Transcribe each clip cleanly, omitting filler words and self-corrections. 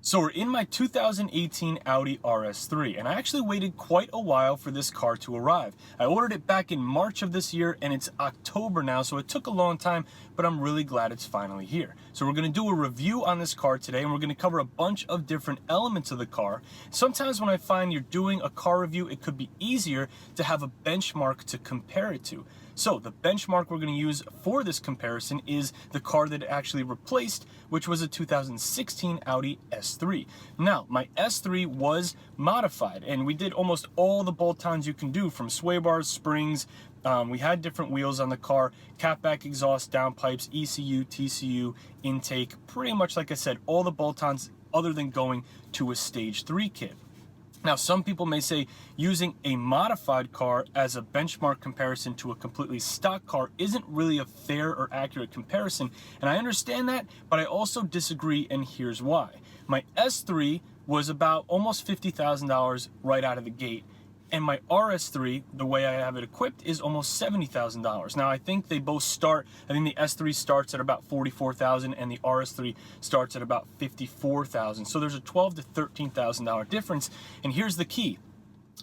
So we're in my 2018 Audi RS3, and I actually waited quite a while for this car to arrive. I ordered it back in March of this year, and it's October now, so it took a long time, but I'm really glad it's finally here. So we're going to do a review on this car today, and we're going to cover a bunch of different elements of the car. Sometimes when I find you're doing a car review, it could be easier to have a benchmark to compare it to. So the benchmark we're going to use for this comparison is the car that it actually replaced, which was a 2016 Audi S3. Now, my S3 was modified, and we did almost all the bolt-ons you can do, from sway bars, springs. We had different wheels on the car, catback exhaust, downpipes, ECU, TCU, intake, pretty much like I said, all the bolt-ons other than going to a stage 3 kit. Now, some people may say using a modified car as a benchmark comparison to a completely stock car isn't really a fair or accurate comparison, and I understand that, but I also disagree, and here's why. My S3 was about almost $50,000 right out of the gate, and my RS3, the way I have it equipped, is almost $70,000. Now, I think they both start, I think the S3 starts at about $44,000 and the RS3 starts at about $54,000. So there's a $12,000 to $13,000 difference. And here's the key.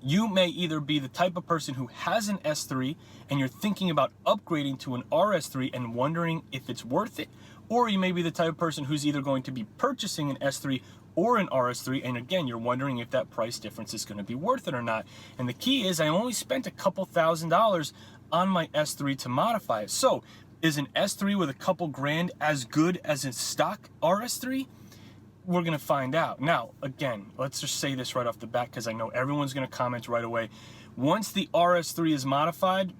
You may either be the type of person who has an S3 and you're thinking about upgrading to an RS3 and wondering if it's worth it, or you may be the type of person who's either going to be purchasing an S3 or an RS3, and again, you're wondering if that price difference is going to be worth it or not. And the key is I only spent a couple $1,000s on my S3 to modify it. So is an S3 with a couple grand as good as a stock RS3? We're going to find out. Now, again, let's just say this right off the bat because I know everyone's going to comment right away. Once the RS3 is modified,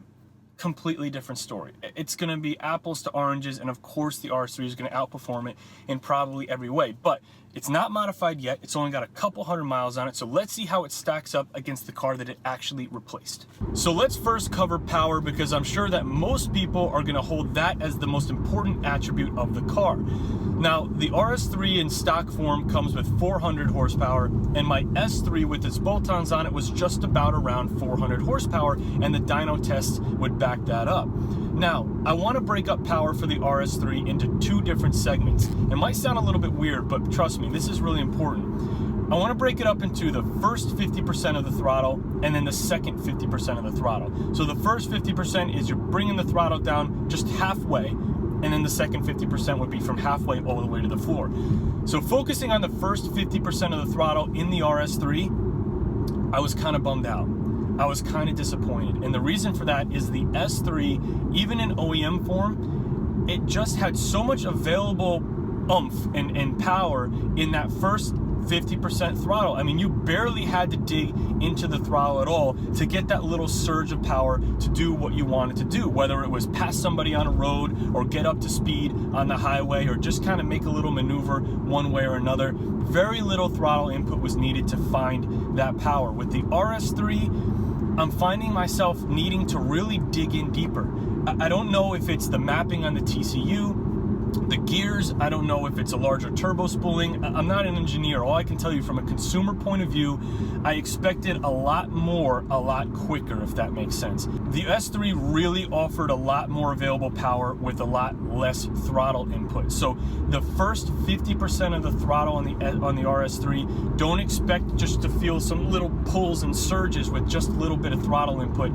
completely different story. It's going to be apples to oranges, and of course the RS3 is going to outperform it in probably every way, but it's not modified yet. It's only got a couple hundred miles on it, so let's see how it stacks up against the car that it actually replaced. So let's first cover power, because I'm sure that most people are going to hold that as the most important attribute of the car. Now, the RS3 in stock form comes with 400 horsepower, and my S3 with its bolt-ons on it was just about around 400 horsepower, and the dyno tests would back that up. Now, I want to break up power for the RS3 into two different segments. It might sound a little bit weird, but trust me, this is really important. I want to break it up into the first 50% of the throttle and then the second 50% of the throttle. So the first 50% is you're bringing the throttle down just halfway, and then the second 50% would be from halfway all the way to the floor. So focusing on the first 50% of the throttle in the RS3, I was kind of bummed out. I was kind of disappointed, and the reason for that is the S3, even in OEM form, it just had so much available oomph and power in that first 50% throttle. I mean, you barely had to dig into the throttle at all to get that little surge of power to do what you wanted to do, whether it was pass somebody on a road or get up to speed on the highway or just kind of make a little maneuver one way or another. Very little throttle input was needed to find that power. With the RS3, I'm finding myself needing to really dig in deeper. I don't know if it's the mapping on the TCU, the gears, I don't know if it's a larger turbo spooling. I'm not an engineer. All I can tell you from a consumer point of view, I expected a lot more, a lot quicker, if that makes sense. The S3 really offered a lot more available power with a lot less throttle input. So the first 50% of the throttle on the RS3, don't expect just to feel some little pulls and surges with just a little bit of throttle input.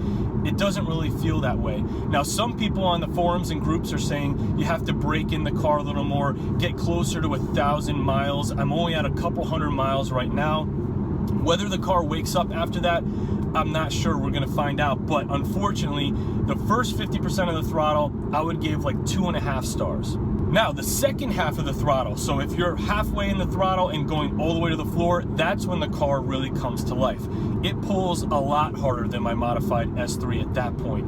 It doesn't really feel that way. Now, some people on the forums and groups are saying you have to break in the car a little more, get closer to 1,000 miles. I'm only at a couple hundred miles right now. Whether the car wakes up after that, I'm not sure. We're going to find out. But unfortunately, the first 50% of the throttle, I would give like 2.5 stars. Now, the second half of the throttle, so if you're halfway in the throttle and going all the way to the floor, that's when the car really comes to life. It pulls a lot harder than my modified S3 at that point.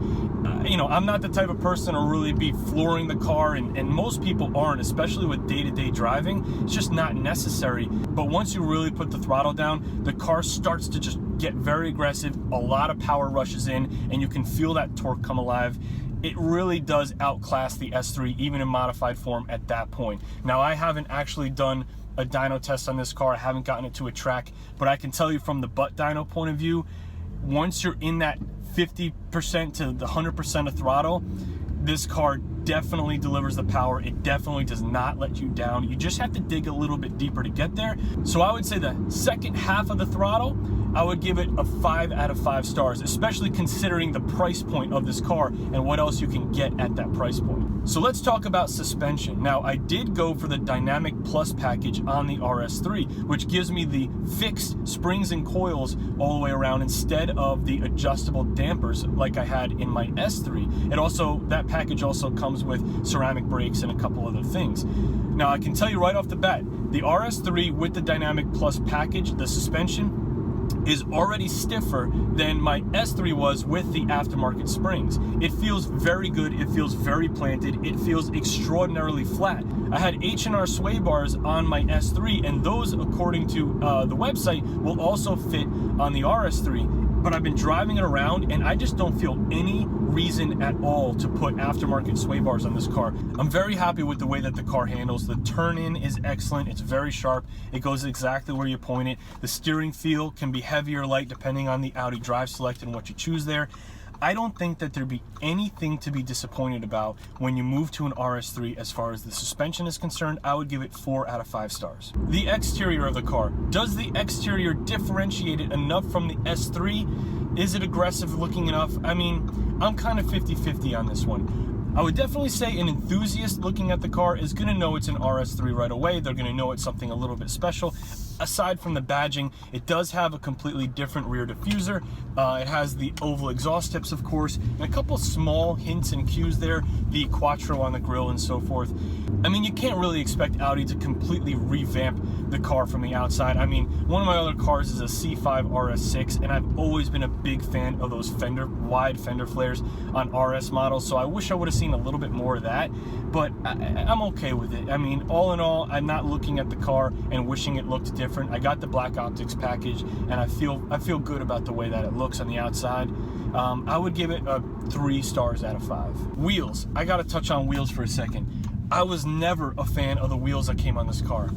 You know, I'm not the type of person to really be flooring the car, and most people aren't, especially with day-to-day driving. It's just not necessary. But once you really put the throttle down, the car starts to just get very aggressive. A lot of power rushes in, and you can feel that torque come alive. It really does outclass the S3, even in modified form at that point. Now, I haven't actually done a dyno test on this car. I haven't gotten it to a track, but I can tell you from the butt dyno point of view, once you're in that 50% to the 100% of throttle, this car definitely delivers the power. It definitely does not let you down. You just have to dig a little bit deeper to get there. So I would say the second half of the throttle, I would give it a 5 out of 5 stars, especially considering the price point of this car and what else you can get at that price point. So let's talk about suspension. Now, I did go for the Dynamic Plus package on the RS3, which gives me the fixed springs and coils all the way around instead of the adjustable dampers like I had in my S3. That package also comes with ceramic brakes and a couple other things. Now, I can tell you right off the bat, the RS3 with the Dynamic Plus package, the suspension, is already stiffer than my S3 was with the aftermarket springs. It feels very good, it feels very planted, it feels extraordinarily flat. I had H&R sway bars on my S3, and those, according to the website, will also fit on the RS3, but I've been driving it around and I just don't feel any reason at all to put aftermarket sway bars on this car. I'm very happy with the way that the car handles. The turn-in is excellent. It's very sharp. It goes exactly where you point it. The steering feel can be heavy or light depending on the Audi Drive Select and what you choose there. I don't think that there'd be anything to be disappointed about when you move to an RS3 as far as the suspension is concerned. I would give it 4 out of 5 stars. The exterior of the car. Does the exterior differentiate it enough from the S3? Is it aggressive looking enough? I mean, I'm kind of 50-50 on this one. I would definitely say an enthusiast looking at the car is going to know it's an RS3 right away. They're going to know it's something a little bit special. Aside from the badging, it does have a completely different rear diffuser. It has the oval exhaust tips, of course, and a couple small hints and cues there, the Quattro on the grille and so forth. I mean, you can't really expect Audi to completely revamp the car from the outside. I mean, one of my other cars is a C5 RS6, and I've always been a big fan of those wide fender flares on RS models, so I wish I would have seen a little bit more of that, but I'm okay with it. I mean, all in all, I'm not looking at the car and wishing it looked different. I got the black optics package, and I feel good about the way that it looks on the outside. I would give it a 3 stars out of 5. Wheels. I got to touch on wheels for a second. I was never a fan of the wheels that came on this car.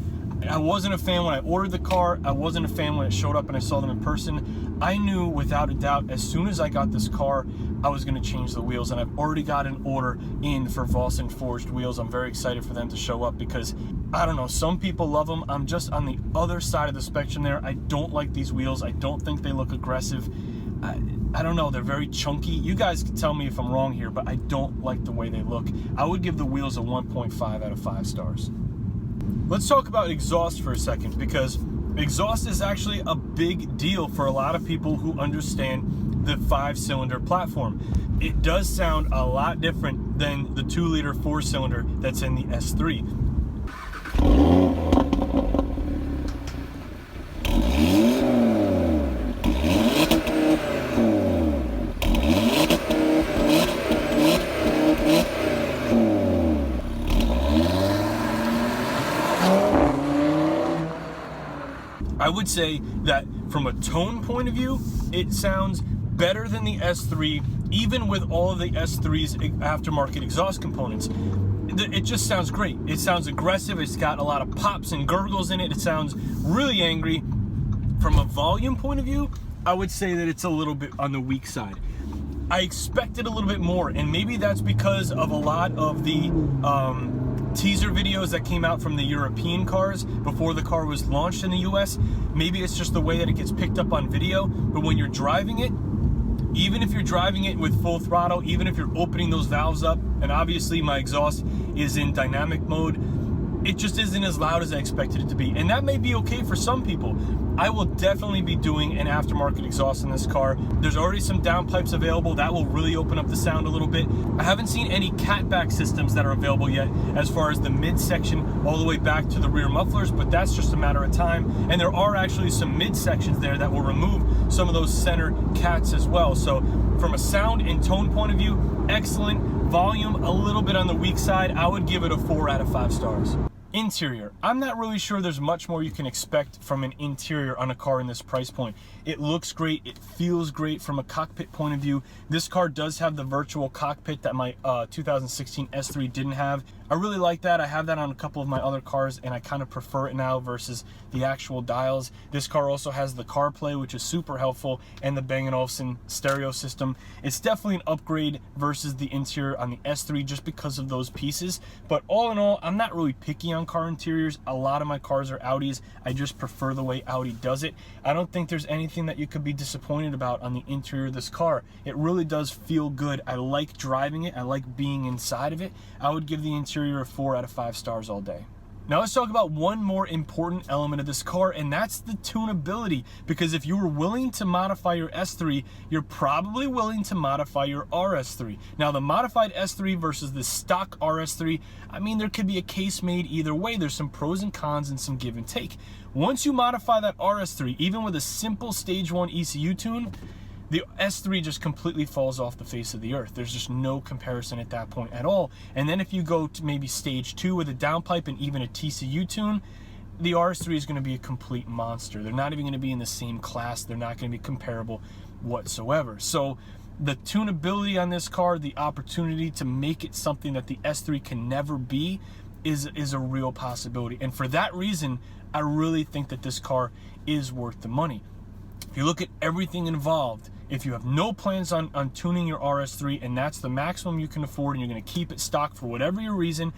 I wasn't a fan when I ordered the car. I wasn't a fan when it showed up and I saw them in person. I knew without a doubt, as soon as I got this car, I was going to change the wheels, and I've already got an order in for Volson forged wheels. I'm very excited for them to show up because, I don't know, some people love them. I'm just on the other side of the spectrum there. I don't like these wheels. I don't think they look aggressive. I don't know, they're very chunky. You guys can tell me if I'm wrong here, but I don't like the way they look. I would give the wheels a 1.5 out of 5 stars. Let's talk about exhaust for a second, because exhaust is actually a big deal for a lot of people who understand the 5-cylinder platform. It does sound a lot different than the 2-liter 4-cylinder that's in the S3. I would say that from a tone point of view, it sounds better than the S3, even with all of the S3's aftermarket exhaust components. It just sounds great. It sounds aggressive. It's got a lot of pops and gurgles in it. It sounds really angry. From a volume point of view, I would say that it's a little bit on the weak side. I expected a little bit more, and maybe that's because of a lot of the teaser videos that came out from the European cars before the car was launched in the US. Maybe it's just the way that it gets picked up on video, but when you're driving it, even if you're driving it with full throttle, even if you're opening those valves up, and obviously my exhaust is in dynamic mode, it just isn't as loud as I expected it to be. And that may be okay for some people. I will definitely be doing an aftermarket exhaust in this car. There's already some downpipes available. That will really open up the sound a little bit. I haven't seen any catback systems that are available yet as far as the midsection all the way back to the rear mufflers, but that's just a matter of time. And there are actually some midsections there that will remove some of those center cats as well. So from a sound and tone point of view, excellent. Volume, a little bit on the weak side. I would give it a 4 out of 5 stars. Interior. I'm not really sure there's much more you can expect from an interior on a car in this price point. It looks great. It feels great from a cockpit point of view. This car does have the virtual cockpit that my 2016 S3 didn't have. I I really like that. I have that on a couple of my other cars, and I kind of prefer it now versus the actual dials. This car also has the CarPlay, which is super helpful, and the Bang & Olufsen stereo system. It's definitely an upgrade versus the interior on the S3 just because of those pieces. But all in all, I'm not really picky on car interiors. A lot of my cars are Audis. I just prefer the way Audi does it. I don't think there's anything that you could be disappointed about on the interior of this car. It really does feel good. I like driving it. I like being inside of it. I would give the interior a 4 out of 5 stars all day. Now let's talk about one more important element of this car, and that's the tunability. Because if you were willing to modify your S3, you're probably willing to modify your RS3. Now the modified S3 versus the stock RS3, I mean, there could be a case made either way. There's some pros and cons and some give and take. Once you modify that RS3, even with a simple stage 1 ECU tune, the S3 just completely falls off the face of the earth. There's just no comparison at that point at all. And then if you go to maybe stage 2 with a downpipe and even a TCU tune, the RS3 is going to be a complete monster. They're not even going to be in the same class. They're not going to be comparable whatsoever. So the tunability on this car, the opportunity to make it something that the S3 can never be, is a real possibility. And for that reason, I really think that this car is worth the money. If you look at everything involved, if you have no plans on tuning your RS3 and that's the maximum you can afford and you're going to keep it stock for whatever your reason,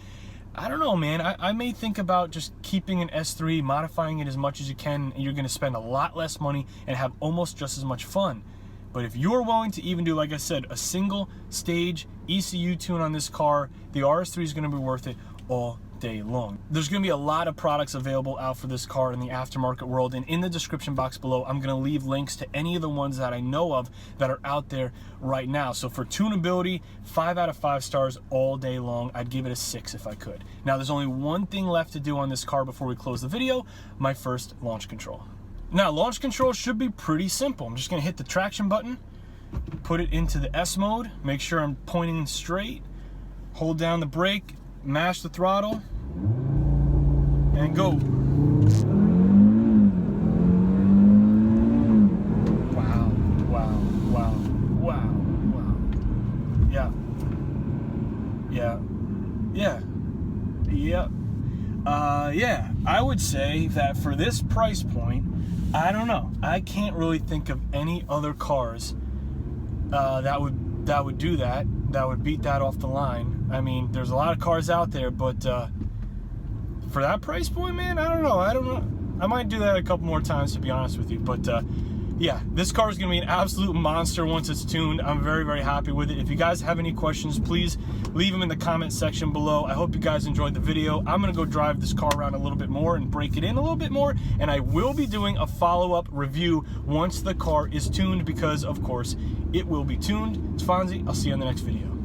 I don't know, man. I may think about just keeping an S3, modifying it as much as you can, and you're going to spend a lot less money and have almost just as much fun. But if you're willing to even do, like I said, a single stage ECU tune on this car, the RS3 is going to be worth it all day long. There's going to be a lot of products available out for this car in the aftermarket world, and in the description box below I'm going to leave links to any of the ones that I know of that are out there right now. So for tunability, 5 out of 5 stars all day long. I'd give it a 6 if I could. Now there's only one thing left to do on this car before we close the video: my first launch control. Now launch control should be pretty simple. I'm just going to hit the traction button, put it into the S mode, make sure I'm pointing straight, hold down the brake, mash the throttle, and go. Wow, wow, wow, wow, wow. Yeah. Yeah. Yeah. Yeah. Yeah. I would say that for this price point, I don't know. I can't really think of any other cars that would do that. That would beat that off the line. I mean, there's a lot of cars out there, but for that price point, man, I don't know. I might do that a couple more times, to be honest with you. But yeah, this car is going to be an absolute monster once it's tuned. I'm very, very happy with it. If you guys have any questions, please leave them in the comment section below. I hope you guys enjoyed the video. I'm going to go drive this car around a little bit more and break it in a little bit more, and I will be doing a follow-up review once the car is tuned, because of course it will be tuned. It's Fonzie. I'll see you on the next video.